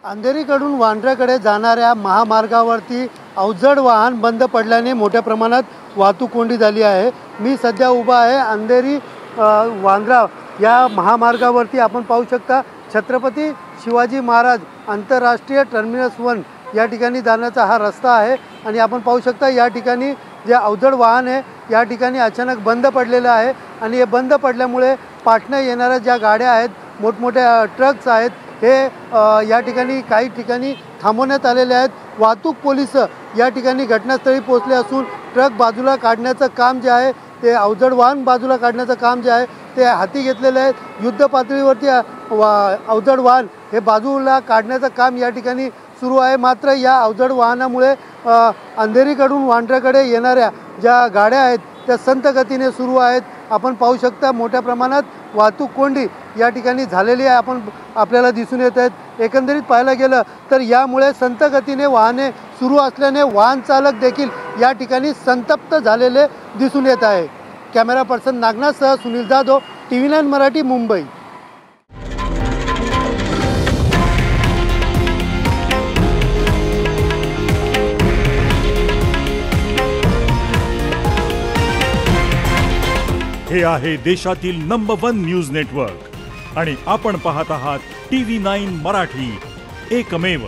अंधेरीकडून वांद्र्याकडे जाणाऱ्या महामार्गावरती अवजड वाहन बंद पडल्याने मोठ्या प्रमाणात वाहतूक कोंडी झाली आहे। मी सध्या उभा आहे अंधेरी वांद्रा या महामार्गावरती। आपण पाहू शकता छत्रपती शिवाजी महाराज आंतरराष्ट्रीय टर्मिनस 1 या ठिकाणी जाण्याचा हा रस्ता आहे आणि आपण पाहू शकता या ठिकाणी जे अवजड वाहन आहे या ठिकाणी अचानक बंद पडलेलं आहे आणि हे बंद पडल्यामुळे पाटणे येणाऱ्या ज्या गाड्या आहेत, मोठमोठ्या ट्रक्स आहेत, हे या ठिकाणी काही ठिकाणी थांबवण्यात आलेले आहेत। वाहतूक पोलीस या ठिकाणी घटनास्थळी पोहोचले असून ट्रक बाजूला काढण्याचं काम जे आहे ते अवजड वाहन बाजूला काढण्याचं काम जे आहे ते हाती घेतलेलं आहे। युद्ध पातळीवरती अवजड वाहन हे बाजूला काढण्याचं काम या ठिकाणी सुरू आहे। मात्र या अवजड वाहनामुळे अंधेरीकडून वांद्र्याकडे येणाऱ्या ज्या गाड्या आहेत त्या संत गतीने सुरू आहेत। आपण पाहू शकता मोठ्या प्रमाणात वाहतूक कोंडी या ठिकाणी झालेली आहे, आपल्याला दिसून येत आहेत। एकंदरीत पाहायला गेलं तर यामुळे संत गतीने वाहने सुरू असल्याने वाहन चालक देखील या ठिकाणी संतप्त झालेले दिसून येत आहे। कॅमेरा पर्सन नागनाथसह सुनील जाधव, TV9 मराठी, मुंबई। हे आहे देशातील नंबर 1 न्यूज नेटवर्क आणि आपण पाहत आहात TV9 मराठी, एकमेव।